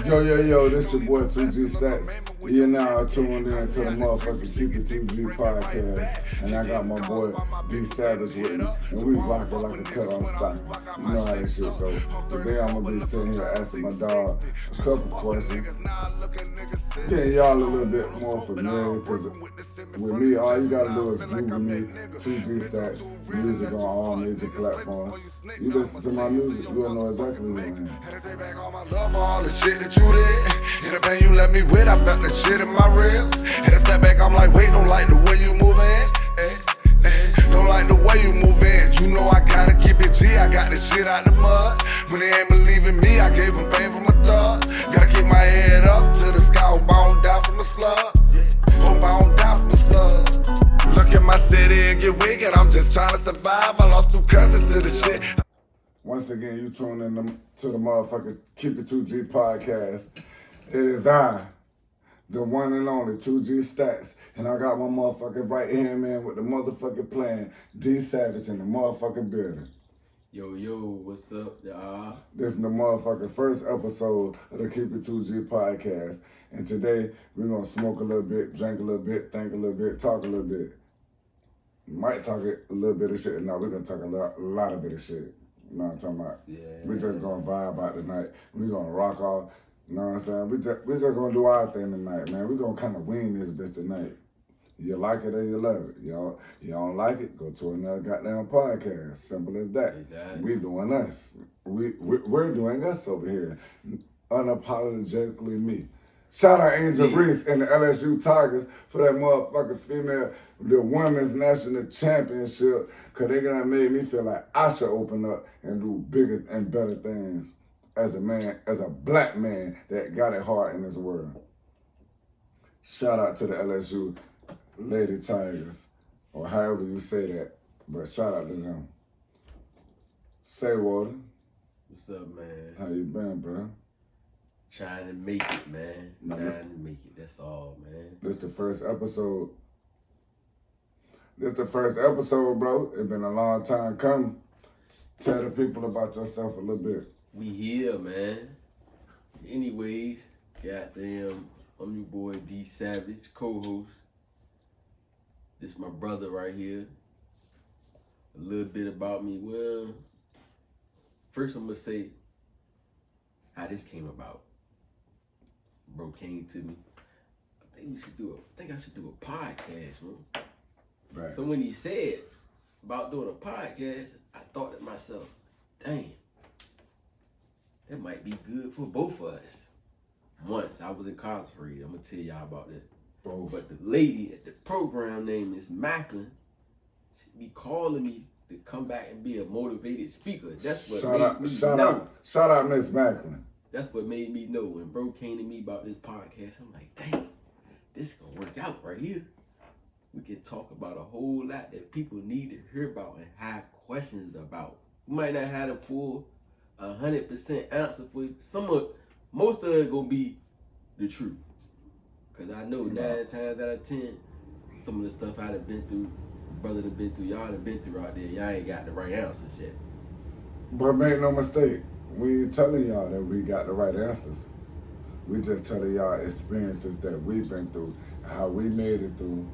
Yo, this your boy 2G Stats. You now tuned in to the motherfucking Keep It 2G podcast. And I got my boy D Savage with me. And we rockin' like a cut on stock. You know how that shit go. Today I'm gonna be sitting here asking my dog a couple questions. Getting y'all a little bit more familiar, because with me, all you gotta do is Google me, 2G Stats, music on all major platforms. You listen to my music, you'll know exactly who I am. Love for all the shit that you did. In the pain you left me with, I felt the shit in my ribs. Had to step back, I'm like, wait, don't like the way you move in. Don't like the way you move in. You know I gotta keep it G, I got this shit out the mud. When they ain't believing me, I gave them pain from a thug. Gotta keep my head up to the sky, hope I don't die from a slug. Hope I don't die from a slug. Look at my city and get wicked, I'm just trying to survive. I lost 2 cousins to the shit. Once again, you tune in to the motherfucking Keep It 2G podcast. It is I, the one and only 2G Stats, and I got my motherfucking right hand man with the motherfucking plan, D Savage, in the motherfucking building. Yo, what's up, y'all? This is the motherfucking first episode of the Keep It 2G podcast, and today we're gonna smoke a little bit, drink a little bit, think a little bit, talk a little bit. Might talk a little bit of shit, and now we're gonna talk a lot of bit of shit. You know what I'm talking about? Yeah. We just gonna vibe out tonight. We gonna rock off. You know what I'm saying? We just gonna do our thing tonight, man. We gonna kind of wing this bitch tonight. You like it or you love it. You don't like it, go to another goddamn podcast. Simple as that. Exactly. We doing us. We're doing us over here. Unapologetically me. Shout out Angel Reese and the LSU Tigers for that motherfucking female, the women's national championship, because they gonna make me feel like I should open up and do bigger and better things as a man, as a black man that got it hard in this world. Shout out to the LSU Lady Tigers, or however you say that, but shout out to them. Say, Water. What's up, man? How you been, bro? Trying to make it, man. Trying to make it, that's all, man. This the first episode. Bro. It's been a long time coming. Tell the people about yourself a little bit. We here, man. Anyways, goddamn, I'm your boy D Savage, co-host. This my brother right here. A little bit about me. Well, first I'm gonna say how this came about. Bro came to me. I think I should do a podcast, man. Right. So when he said about doing a podcast, I thought to myself, dang, that might be good for both of us. Once I was incarcerated, I'm gonna tell y'all about that. Both. But the lady at the program named Miss Macklin, she be calling me to come back and be a motivated speaker. That's what made me know. Shout out Miss Macklin. That's what made me know. When bro came to me about this podcast, I'm like, dang, this is gonna work out right here. We can talk about a whole lot that people need to hear about and have questions about. We might not have a full 100% answer for it. Most of it gonna be the truth. Cause I know 9 times out of 10, some of the stuff I done been through, brother done been through, y'all done been through out there, y'all ain't got the right answers yet. But make no mistake, we ain't telling y'all that we got the right answers. We just telling y'all experiences that we've been through, how we made it through,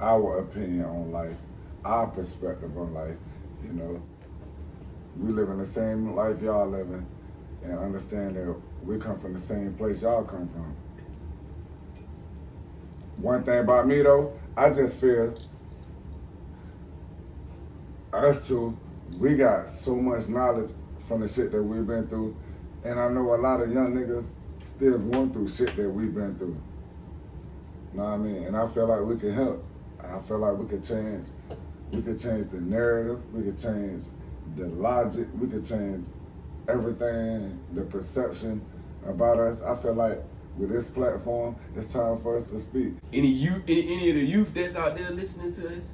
our opinion on life, our perspective on life. You know, we live in the same life y'all living, and understand that we come from the same place y'all come from. One thing about me though, I just feel us two, we got so much knowledge from the shit that we've been through, and I know a lot of young niggas still going through shit that we've been through. You know what I mean? And I feel like we can help. I feel like we could change the narrative, we could change the logic, we could change everything, the perception about us. I feel like with this platform, it's time for us to speak. Any of the youth that's out there listening to us,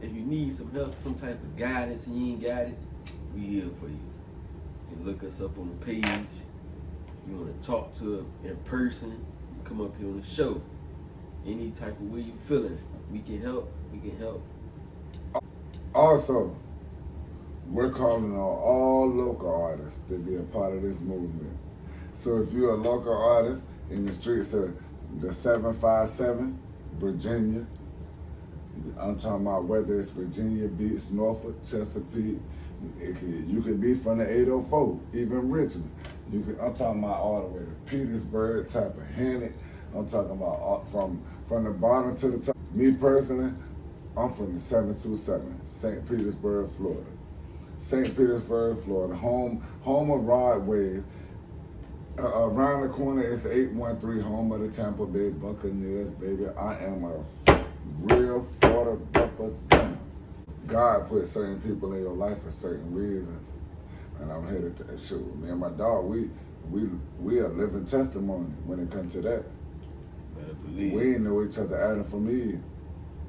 if you need some help, some type of guidance and you ain't got it, we here for you. You can look us up on the page. You want to talk to us in person, you come up here on the show. Any type of way you feeling, we can help. Also, we're calling on all local artists to be a part of this movement. So if you're a local artist in the streets of the 757, Virginia, I'm talking about whether it's Virginia Beach, Norfolk, Chesapeake, you could be from the 804, even Richmond. I'm talking about all the way to Petersburg, Tappahannock. I'm talking about from the bottom to the top. Me personally, I'm from the 727, St. Petersburg, Florida. St. Petersburg, Florida, home of Rod Wave. Around the corner is 813, home of the Tampa Bay Buccaneers, baby. I am a real Florida representative. God put certain people in your life for certain reasons, and I'm here to show. Me and my dog, we are living testimony when it comes to that. Better believe. We ain't know each other Adam from Eve.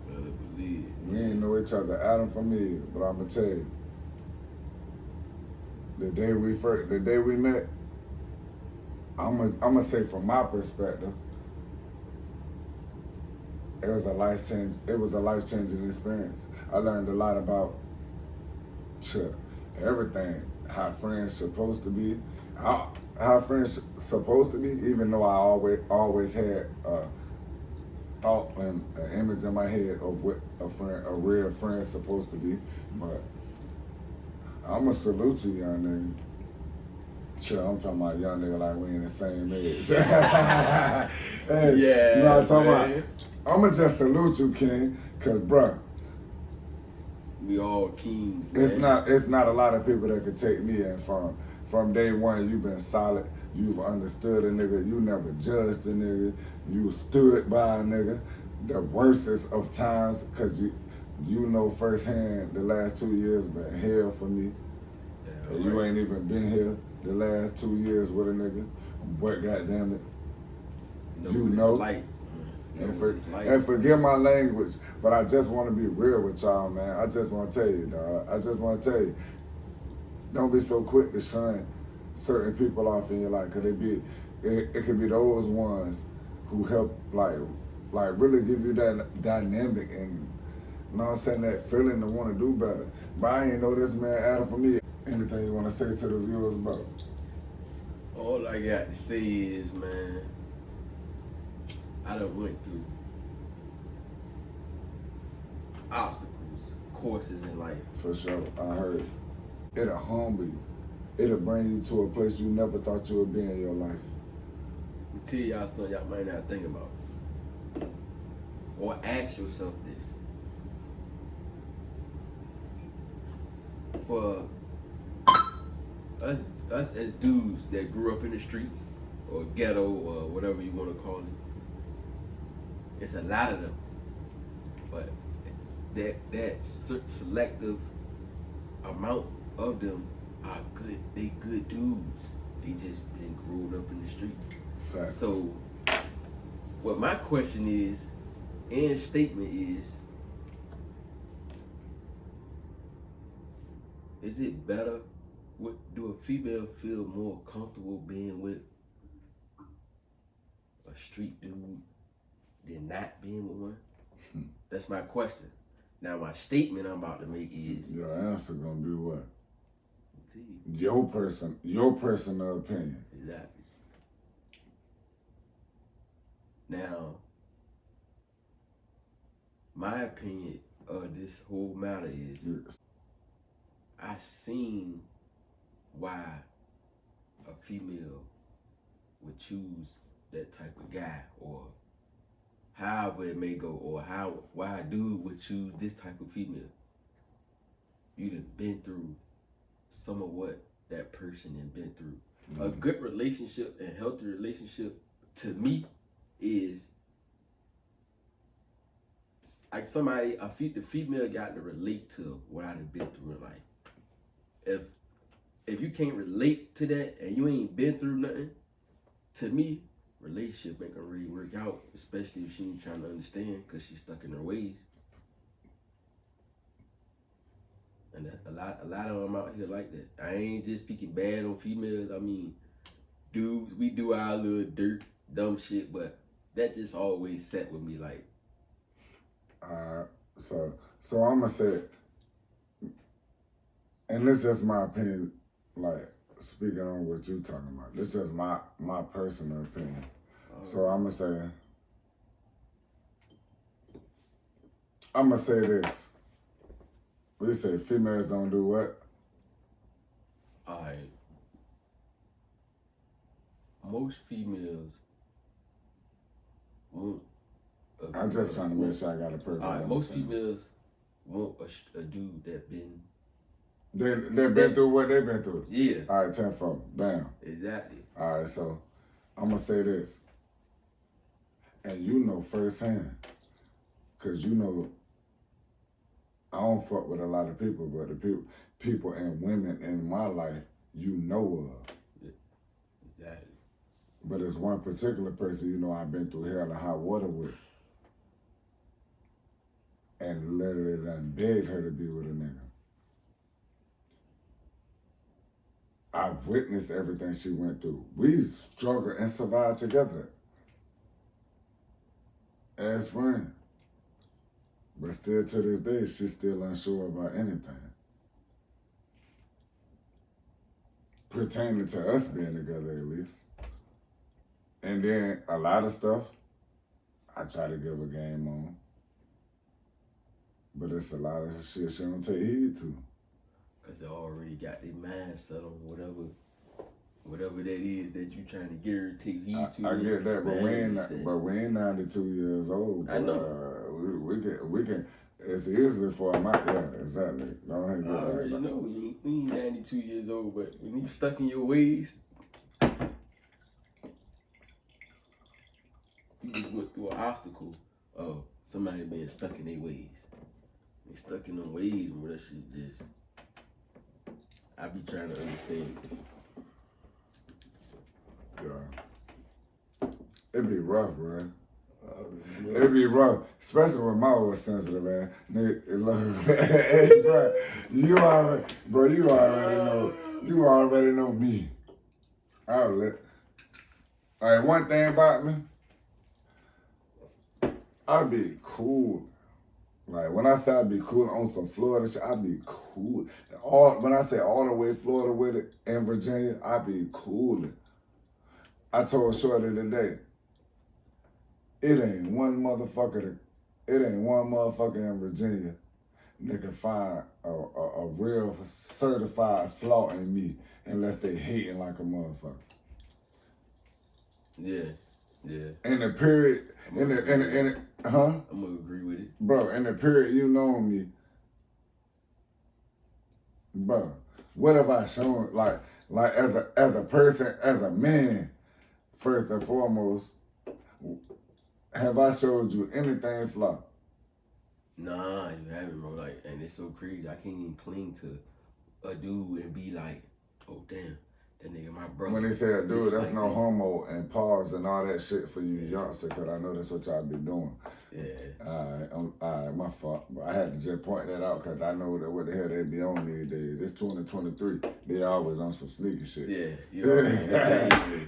Better believe. We ain't know each other Adam from Eve, but I'm gonna tell you, the day we met, I'm gonna say from my perspective, it was a life changing experience. I learned a lot about everything, how friends supposed to be, how friends supposed to be. Even though I always had a thought and an image in my head of what a real friend supposed to be, but I'ma salute you, young nigga. Chill, I'm talking about young nigga like we in the same age. Hey, Yeah, you know what I'm talking man. about? I'ma just salute you, King, cause bruh, we all kings. Man. it's not a lot of people that could take me in from day one. You've been solid. You've understood a nigga. You never judged a nigga. You stood by a nigga. The worstest of times, cause you know firsthand the last 2 years been hell for me. Yeah, And you ain't even been here the last 2 years with a nigga. But goddamn it, you know. Light. And forgive my language, but I just want to be real with y'all, man. I just want to tell you, dog. I just want to tell you, don't be so quick to shun certain people off in your life, cause it could be those ones who help, like really give you that dynamic and, you know what I'm saying, that feeling to want to do better. But I ain't know this man Adam for me. Anything you want to say to the viewers about? All I got to say is, man, I done went through obstacles, courses in life. For sure, I heard. It'll humble you. It'll bring you to a place you never thought you would be in your life. I tell y'all something y'all might not think about. Or ask yourself this. For us as dudes that grew up in the streets, or ghetto, or whatever you want to call it, it's a lot of them. But that selective amount of them are good. They good dudes. They just been growing up in the street. Facts. So, what my question is, and statement is it better? Do a female feel more comfortable being with a street dude than not being with one? That's my question. Now, my statement I'm about to make is, your answer gonna be what? see, Your personal opinion. exactly. Now, my opinion of this whole matter is, Yes. I seen why a female would choose that type of guy, or however it may go, or why a dude would choose this type of female. You done been through some of what that person had been through. Mm-hmm. A good relationship and healthy relationship, to me, is like the female got to relate to what I done been through in life. If you can't relate to that and you ain't been through nothing, to me, relationship ain't gonna really work out, especially if she ain't trying to understand because she's stuck in her ways. And a lot of them out here like that. I ain't just speaking bad on females. I mean, dudes, we do our little dirt, dumb shit, but that just always set with me like. So I'm gonna say, and this is my opinion, like speaking on what you talking about. This is just my personal opinion. So I'm gonna say this. We say females don't do what? Alright. Most females won't. I'm just trying to make sure I got a perfect. Alright, most females want a dude that been. They've been through what they've been through. Yeah. All right, tenfold. Bam. Exactly. All right, so I'm gonna say this, and you know firsthand, cause you know I don't fuck with a lot of people, but the people and women in my life you know of. Exactly. But it's one particular person you know I've been through hell and hot water with, and literally done begged her to be with a nigga. I've witnessed everything she went through. We struggled and survived together as friends. But still to this day, she's still unsure about anything pertaining to us being together at least. And then a lot of stuff I try to give a game on. But it's a lot of shit she don't take heed to. Cause they already got their mind set on whatever that is that you trying to get her to take heed to. I get that, but we ain't 92 years old. I know. We can. It's easily for a mind. Yeah, exactly. Go ahead. I already know we ain't 92 years old, but when you stuck in your ways, you just went through an obstacle of somebody being stuck in their ways. They stuck in them ways and that shit just. I be trying to understand. Yeah. It'd be rough, bro. It'd be rough, especially with my old sensitive man. Hey, bro, you already know me. All right, one thing about me, I be cool. Like when I say I be cool on some Florida shit, I be cool. When I say all the way Florida with it in Virginia, I be cool. I told Shorty today, it ain't one motherfucker in Virginia that can find a real certified flaw in me unless they hating like a motherfucker. Yeah. In the period, I'm gonna agree with it. Bro, in the period you know me, bro, what have I shown, like as a person, as a man, first and foremost, have I showed you anything flaw? Nah, you haven't, bro. Like, and it's so crazy. I can't even cling to a dude and be like, oh damn, that nigga my brother. When they say a dude, that's like no that. homo and pause and all that shit for you youngsters, because I know that's what y'all be doing. Yeah. All right, my fault. But I had to just point that out because I know that what the hell they be on these days. It's 2023. They always on some sneaky shit. Yeah.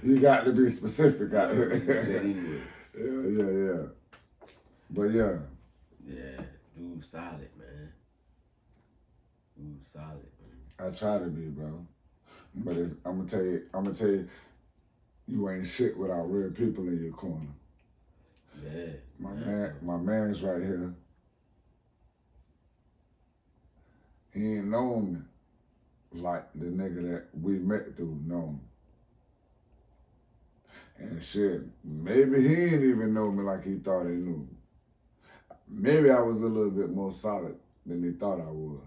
You got to be specific out here. Anyway. Yeah. But yeah. Yeah, dude, solid, man. Dude, solid, man. I try to be, bro. But I'm gonna tell you, you ain't shit without real people in your corner. Yeah. My man's right here. He ain't known me like the nigga that we met through known me. And shit, maybe he ain't even know me like he thought he knew me. Maybe I was a little bit more solid than he thought I was.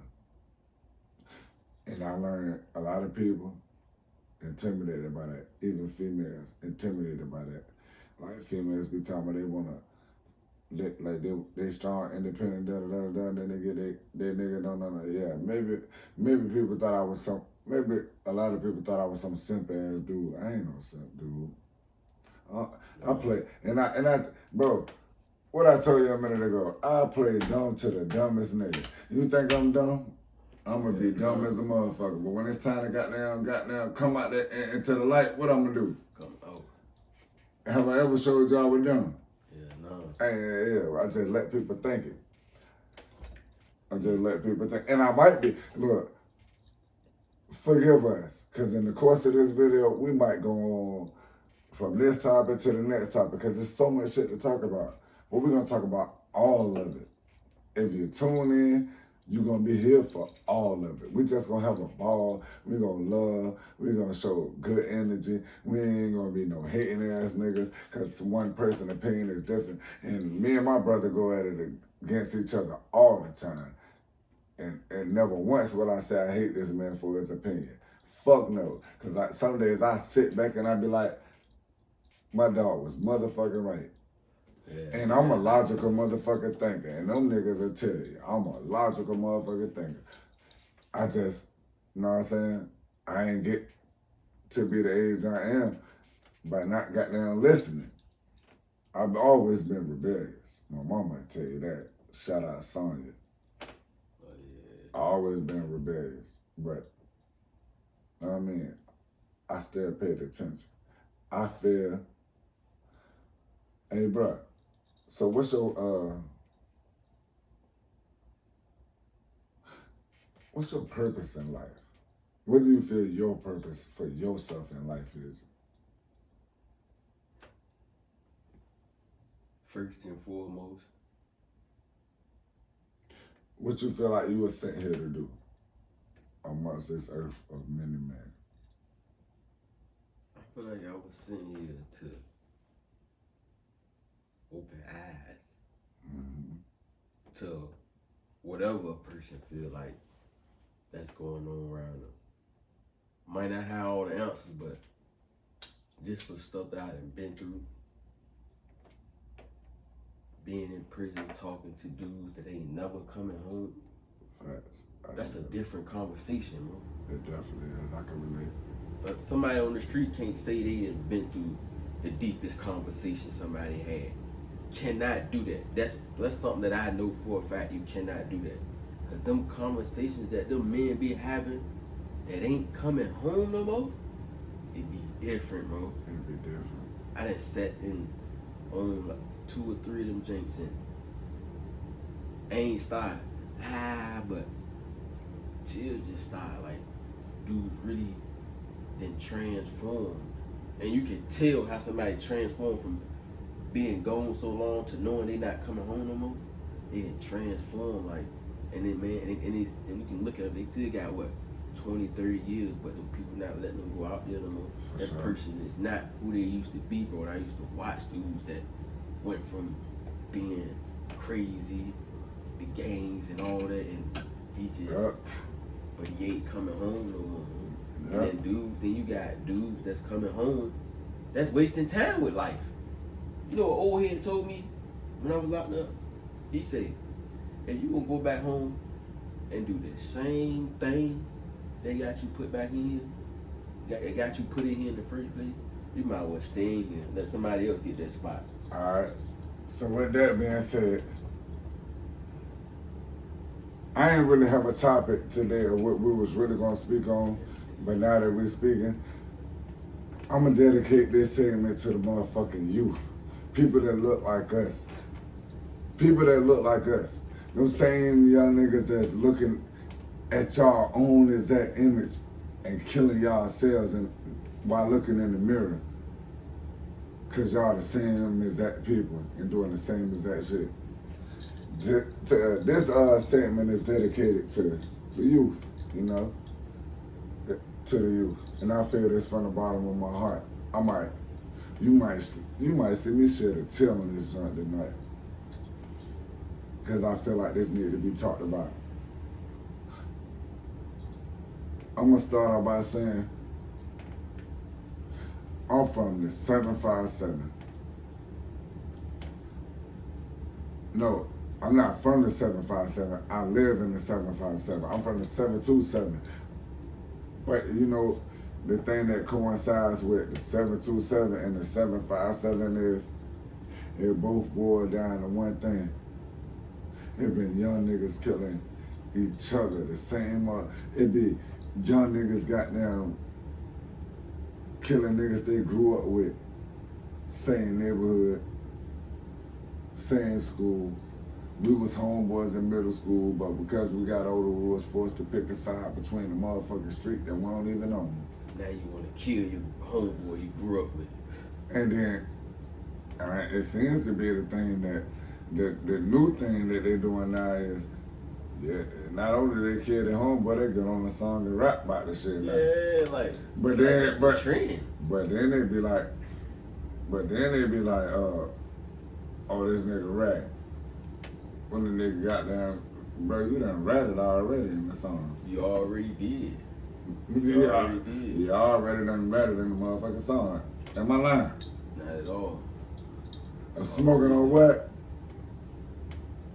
And I learned a lot of people intimidated by that. Even females intimidated by that. Like females be talking about they wanna, like they strong, independent, then they get they nigga no. Yeah, maybe people thought I was maybe a lot of people thought I was some simp ass dude. I ain't no simp dude. I play, and I, bro, what I told you a minute ago, I play dumb to the dumbest nigga. You think I'm dumb? I'm gonna be dumb as a motherfucker. But when it's time to goddamn come out there into the light, what I'm gonna do? Come out. Have I ever showed you I was dumb? Yeah, no. I just let people think it. I just let people think. And I might be, look, forgive us, because in the course of this video, we might go on from this topic to the next topic, because there's so much shit to talk about. But we're going to talk about all of it. If you tune in, you're going to be here for all of it. We just going to have a ball. We're going to love. We're going to show good energy. We ain't going to be no hating ass niggas, because one person's opinion is different. And me and my brother go at it against each other all the time. And never once will I say I hate this man for his opinion. Fuck no. Because some days I sit back and I be like, my dog was motherfucking right. Yeah. And I'm a logical motherfucking thinker. And them niggas will tell you, I'm a logical motherfucking thinker. I just, you know what I'm saying? I ain't get to be the age I am by not goddamn listening. I've always been rebellious. My mama would tell you that. Shout out Sonya. I always been rebellious, but you know what I mean, I still paid attention. I feel, hey bro, so what's your purpose in life? What do you feel your purpose for yourself in life is? First and foremost, What you feel like you were sent here to do amongst this earth of many men? I feel like I was sent here to open eyes to whatever a person feel like that's going on around them. Might not have all the answers, but just for stuff that I done been through, being in prison, talking to dudes that ain't never coming home. That's a different conversation, bro. It definitely is. I can relate. But somebody on the street can't say they done been through the deepest conversation somebody had. Cannot do that. That's something that I know for a fact you cannot do that. Cause them conversations that them men be having that ain't coming home no more, it be different, bro. It'd be different. I done sat in on like 2 or 3 of them drinks and I ain't started. But tears just started like dudes really then transformed. And you can tell how somebody transformed from being gone so long to knowing they not coming home no more. They done transformed like, and then man, and you can look at them, they still got what, 20, 30 years, but them people not letting them go out there no more. That person is not who they used to be, bro. And I used to watch dudes that went from being crazy, the gangs and all that, and he just, but he ain't coming home no more. And then you got dudes that's coming home that's wasting time with life. You know what old head told me when I was locked up? He said, if you gonna go back home and do the same thing they got you put back in here, got you put in here in the first place, you might as well stay in here. Let somebody else get that spot. Alright. So with that being said, I ain't really have a topic today of what we was really gonna speak on, but now that we're speaking, I'm gonna dedicate this segment to the motherfucking youth. People that look like us. People that look like us. Them same young niggas that's looking at y'all own exact image and killing y'all selves while looking in the mirror. Cause y'all the same exact people and doing the same exact shit. This segment is dedicated to the youth, you know? To the youth. And I feel this from the bottom of my heart. You might see me shed a tear on this joint tonight. Cause I feel like this need to be talked about. I'm gonna start out by saying, I'm from the 757. No, I'm not from the 757. I live in the 757. I'm from the 727. But you know, the thing that coincides with the 727 and the 757 is it both boil down to one thing. It been young niggas killing each other. The same, it be young niggas goddamn killing niggas they grew up with. Same neighborhood, same school, we was homeboys in middle school, but because we got older, we was forced to pick a side between the motherfucking street that we don't even own. Now you want to kill your homeboy you grew up with. And then, it seems to be the thing that, the new thing that they doing now is, yeah, not only they kill their homeboy, they get on the song and rap about the shit. Like. Yeah, like. But like then, that's the trend. but then they be like, oh, this nigga rap. When the nigga got down, bro, you done ratted already in the song. You already did. You already did. You already done ratted in the motherfucking song. Am I lying? Not at all. I'm smoking on what?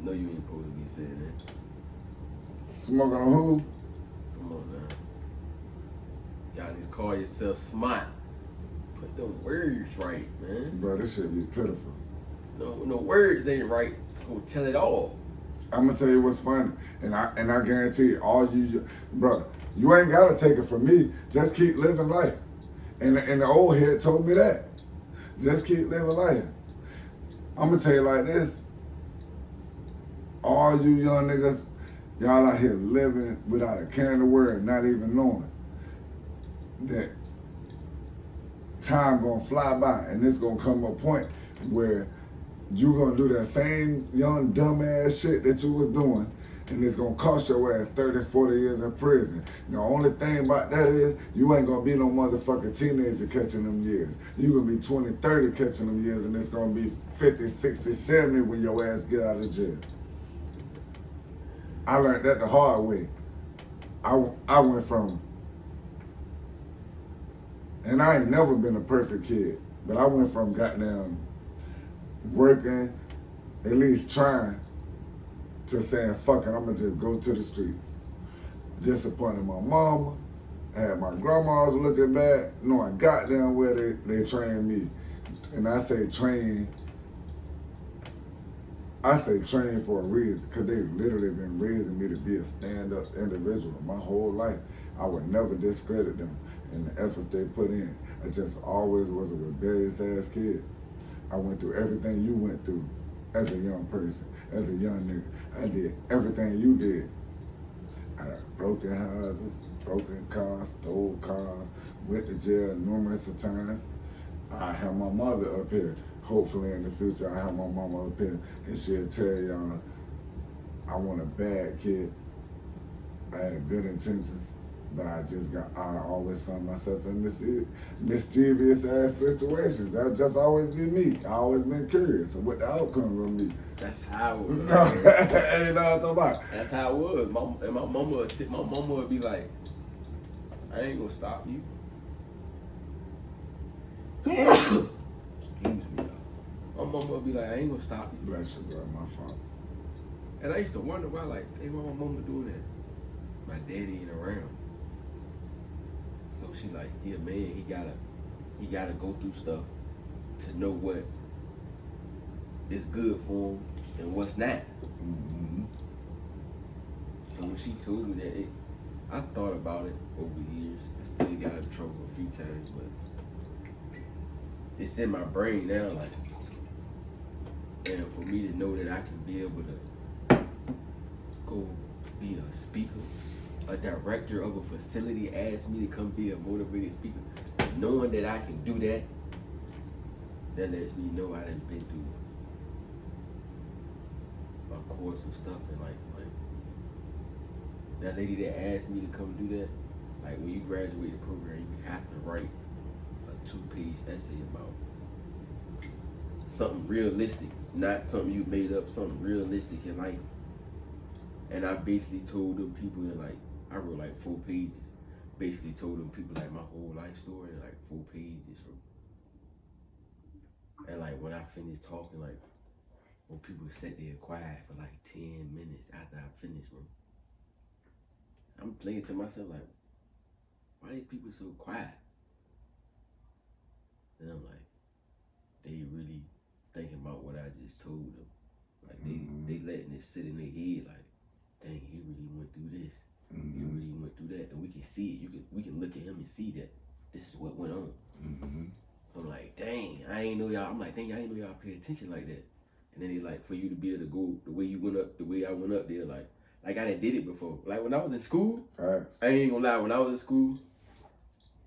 No, you ain't supposed to be saying that. Smoking on who? Come on now. Y'all just call yourself smart. Put them words right, man. Bro, this shit be pitiful. No words ain't right. It's gonna tell it all. I'm gonna tell you what's funny, and I guarantee you, all you, bro, you ain't gotta take it from me. Just keep living life. And the old head told me that. Just keep living life. I'm gonna tell you like this. All you young niggas, y'all out here living without a care in the world, not even knowing that time gonna fly by, and it's gonna come a point where you gonna do that same young dumbass shit that you was doing, and it's gonna cost your ass 30, 40 years in prison. The only thing about that is you ain't gonna be no motherfucking teenager catching them years. You gonna be 20, 30 catching them years, and it's gonna be 50, 60, 70 when your ass get out of jail. I learned that the hard way. I went from, and I ain't never been a perfect kid, but I went from goddamn working, at least trying, to saying, fuck it, I'm gonna just go to the streets. Disappointed my mama, had my grandmas looking back, knowing goddamn where they trained me. And I say train for a reason, because they literally been raising me to be a stand-up individual my whole life. I would never discredit them and the efforts they put in. I just always was a rebellious ass kid. I went through everything you went through as a young person, as a young nigga. I did everything you did. I had broken houses, broken cars, stole cars, went to jail numerous of times. I have my mother up here. Hopefully in the future I have my mama up here and she'll tell y'all I want a bad kid. I had good intentions, but I always found myself in mischievous ass situations. That just always been me. I always been curious of what the outcome gonna be. That's how it was. You know what I'm talking about? That's how it was. My mama would be like, I ain't gonna stop you. Excuse me. My mama would be like, I ain't gonna stop you. Bless you, bro. My fault. And I used to wonder why, like, hey, why my mama doing that? My daddy ain't around. So she like, he a man, he gotta go through stuff to know what is good for him and what's not. Mm-hmm. So when she told me that, I thought about it over the years. I still got in trouble a few times, but it's in my brain now, like, and for me to know that I can be able to go be a speaker, a director of a facility asked me to come be a motivated speaker, knowing that I can do that, that lets me know I done been through a course of stuff. And like that lady that asked me to come do that, like when you graduate the program, you have to write a 2-page essay about something realistic, not something you made up, something realistic in life. And I basically told them people in like, I wrote like 4 pages. Basically told them people like my whole life story in like 4 pages. And like when I finished talking, like when people sat there quiet for like 10 minutes after I finished, bro, I'm thinking to myself like, why are people so quiet? And I'm like, they really thinking about what I just told them. Like they letting it sit in their head like, dang, he really went through this. He really went through that. And we can see it. We can look at him and see that this is what went on. I'm like, dang, I ain't know y'all. I'm like, dang, I ain't know y'all pay attention like that. And then they like, for you to be able to go the way you went up, the way I went up there, like I done did it before. Like when I was in school, Facts. I ain't gonna lie, when I was in school,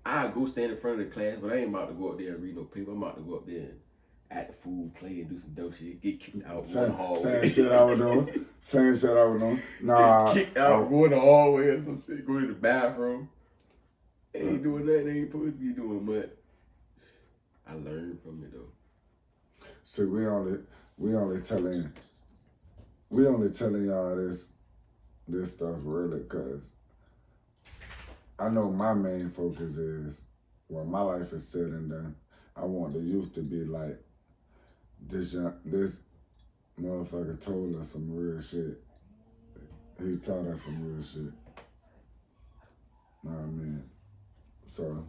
I'd go stand in front of the class, but I ain't about to go up there and read no paper. I'm about to go up there and act the fool, play and do some dope shit, get kicked out, go in the hallway. Same shit I was doing. Same shit I was doing. Nah. Get kicked out, go in the hallway or some shit, go to the bathroom. Ain't doing nothing they ain't supposed to be doing, but I learned from it though. See, we only telling y'all this stuff really because I know my main focus is when my life is said and done, I want the youth to be like this motherfucker told us some real shit. He taught us some real shit. Know what I mean? So,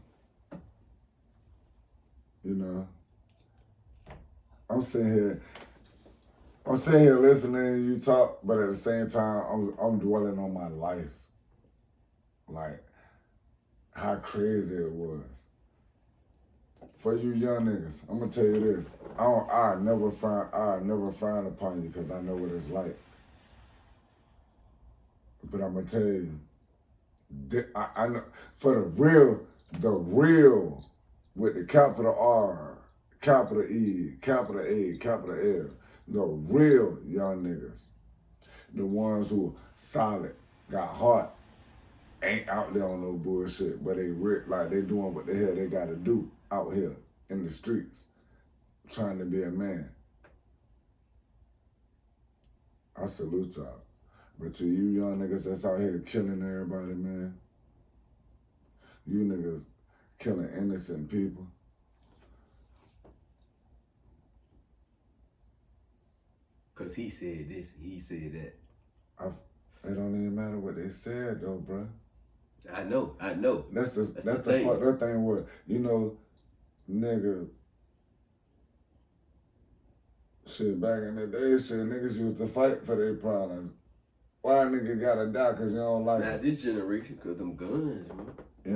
you know, I'm sitting here listening to you talk, but at the same time, I'm dwelling on my life. Like, how crazy it was. For you young niggas, I'm gonna tell you this. I never frown upon you because I know what it's like. But I'm gonna tell you, I know for the real with the capital R, capital E, capital A, capital L, the real young niggas, the ones who solid, got heart, ain't out there on no bullshit, but they doing what the hell they gotta do out here in the streets, trying to be a man. I salute y'all. But to you young niggas that's out here killing everybody, man, you niggas killing innocent people. Cause he said this, he said that. It don't even matter what they said though, bruh. I know. That's the fucked up thing with, you know, nigga, shit, back in the day, niggas used to fight for their problems. Why a nigga gotta die cause you don't like Now it? this generation, cause them guns, man. It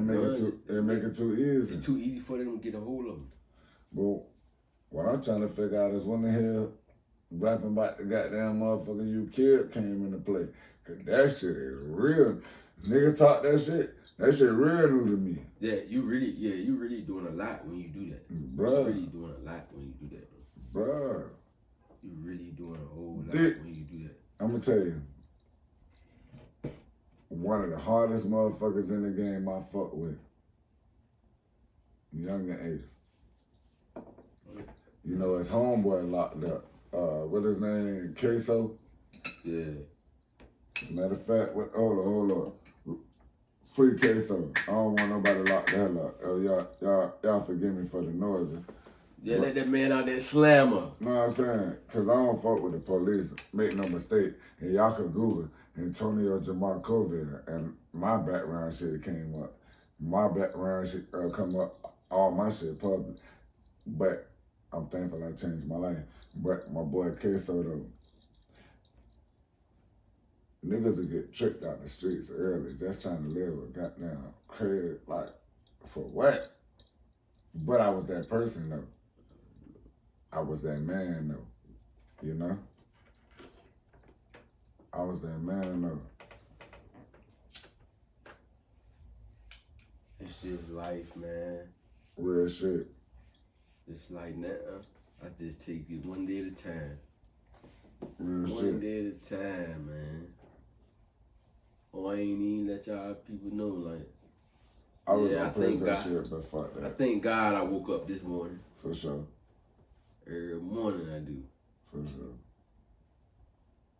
make it too easy. It's too easy for them to get a hold of them. But what I'm trying to figure out is when the hell rapping about the goddamn motherfucker you killed came into play. Cause that shit is real. Niggas talk that shit. That shit real new to me. Yeah, you really doing a lot when you do that. Bruh. You really doing a lot when you do that. Bruh. You really doing a whole lot when you do that. I'm gonna tell you. One of the hardest motherfuckers in the game I fuck with. Young and Ace. You know his homeboy locked up. What his name? Queso? Yeah. Matter of fact, hold on. Free Queso. I don't want nobody locked the hell up. Oh, y'all forgive me for the noises. Yeah, let that man out there slammer. Know what I'm saying? Cause I don't fuck with the police. Make no mistake. And y'all can Google Antonio Jamal Covey and my background shit came up. My background shit come up. All my shit public. But I'm thankful I changed my life. But my boy Queso though. Niggas will get tricked out the streets early just trying to live with goddamn crazy, like, for what? But I was that person though. I was that man though, you know? I was that man though. It's just life, man. Real shit. It's like now, I just take it one day at a time. Real shit. One day at a time, man. Oh, I ain't even let y'all people know, like. I was Yeah, gonna I play thank that God. shit, but fuck I that. thank God I woke up this morning. For sure. Every morning I do. For sure.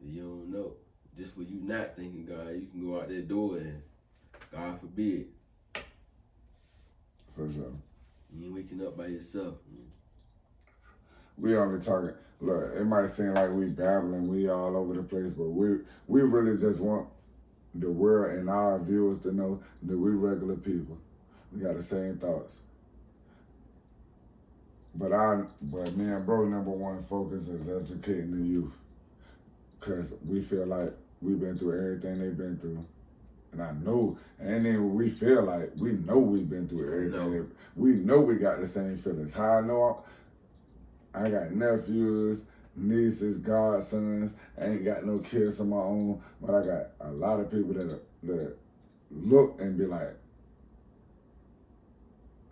You don't know. Just for you not thinking God, you can go out that door and God forbid, For sure. you ain't waking up by yourself. We only talking, look, it might seem like we babbling, we all over the place, but we really just want the world and our viewers to know that we regular people. We got the same thoughts. But me and bro, number one focus is educating the youth. Cause we feel like we've been through everything they've been through. And I know, and then we feel like we know we've been through everything. We know we got the same feelings. How I know I got nephews, nieces, godsons. I ain't got no kids of my own, but I got a lot of people that look and be like,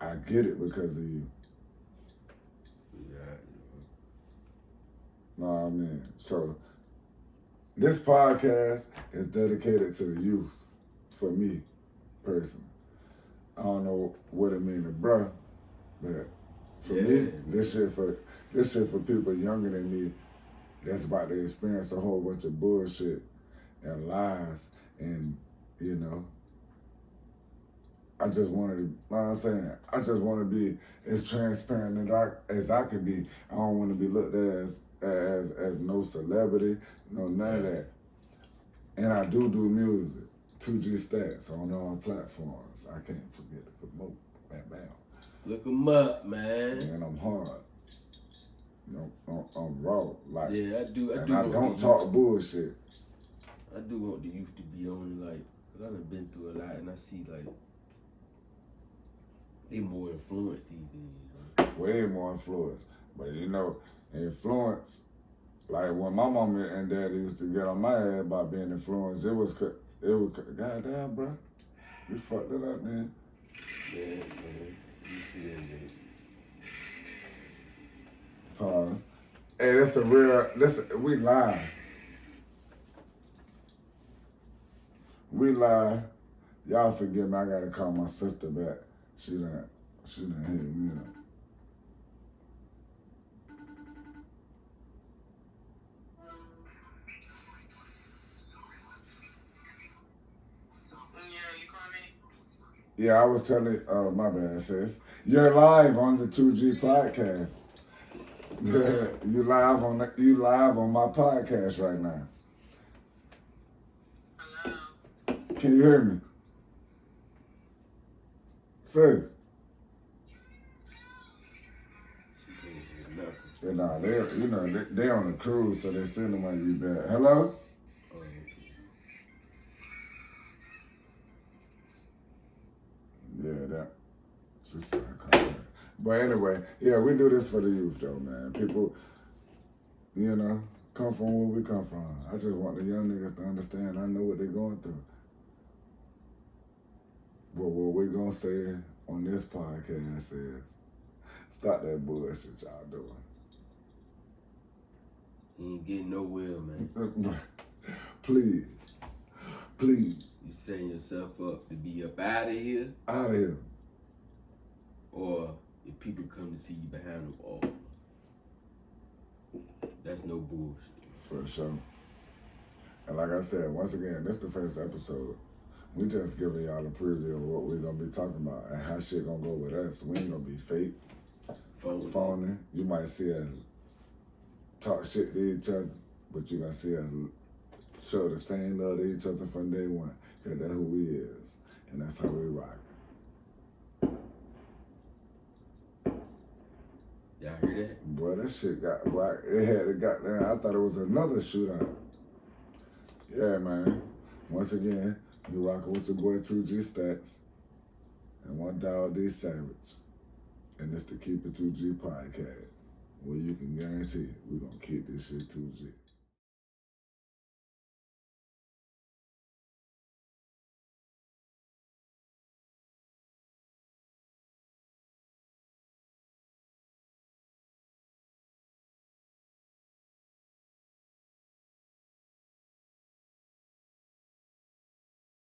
I get it because of you. Yeah. Know what I mean? So this podcast is dedicated to the youth, for me, personally. I don't know what it mean to bruh, but for me, this shit for people younger than me that's about to experience a whole bunch of bullshit and lies, and you know, I just wanted to, you know what I'm saying? I just want to be as transparent as I can be. I don't want to be looked at as no celebrity, no none of that. And I do music, 2G Stats on all platforms. I can't forget to promote. Bam, bam. Look them up, man. And I'm hard. You know, I'm raw. Like, yeah, I do. I don't talk bullshit. I do want the youth to be on, like, because I've been through a lot, and I see, like, they more influenced these days. Right? Way more influence. But, you know, influence, like, when my mama and daddy used to get on my head about being influenced, it was goddamn, bro. You fucked it up, man. Yeah, man. You see that, man. Pause. Hey, that's a real, we live. We live. Y'all forgive me, I gotta call my sister back. She done hit me up. Yeah, I was telling, my bad, sis. You're live on the 2G podcast. You live on my podcast right now. Hello. Can you hear me? Sis. Yeah, nah, they on the cruise, so they send them like you back. Hello? Yeah, that. She said I called her. But anyway, yeah, we do this for the youth though, man. People, you know, come from where we come from. I just want the young niggas to understand. I know what they're going through. But what we're gonna say on this podcast is, stop that bullshit y'all doing. You ain't getting nowhere, man. Please. You setting yourself up to be up out of here, Out of here. or if people come to see you behind the wall. That's no bullshit. For sure. And like I said, once again, this is the first episode. We just giving y'all a preview of what we're gonna be talking about and how shit gonna go with us. We ain't gonna be fake, phony. You might see us talk shit to each other, but you gonna see us show the same love to each other from day one. Cause that's who we is. And that's how we rock. Y'all hear that? Boy, that shit got black. It had it got there. I thought it was another shootout. Yeah, man. Once again, you rocking with your boy 2G Stats and one Dog D Savage. And it's the Keep It 2G podcast, where you can guarantee we're gonna keep this shit 2G.